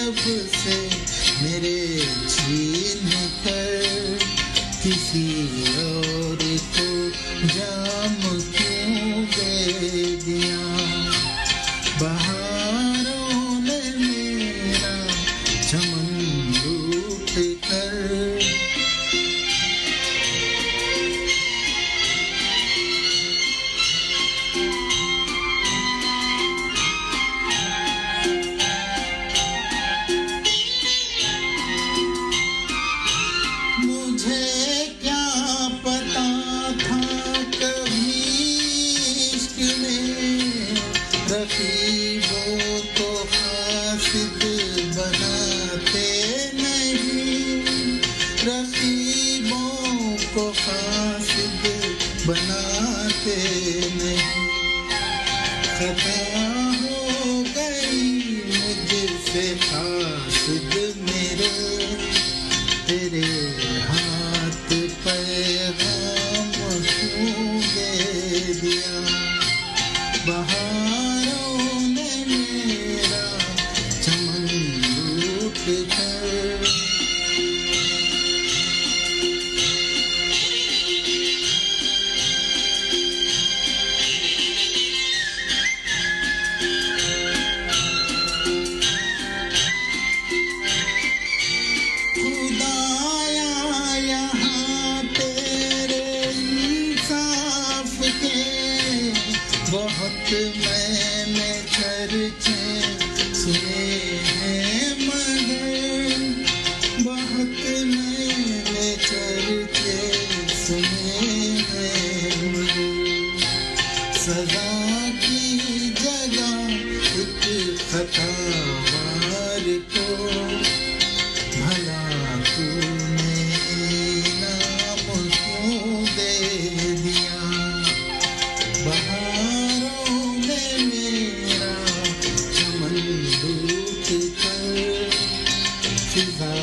लब से मेरे छीन कर किसी और को जाम क्यों दे दिया। बहारों ने मेरा चमन लूट कर रकीबों को हासिद बनाते नहीं, रकीबों को हासिद बनाते नहीं। खता हो गई मुझसे हासिद मेरे, तेरे हाथ पैगाम क्यों दे दिया। बहारों ने मेरा चमन लूट कर खुदाया यहाँ तेरे इंसाफ के बहुत मैंने चर्चे सुने हैं, मगर बहुत मैंने चर्चे सुने हैं, मगर सजा की जगह एक खतावार को भला तूने इनाम क्यों दे दिया। बहारों ने मेरा चमन लूट कर फिजा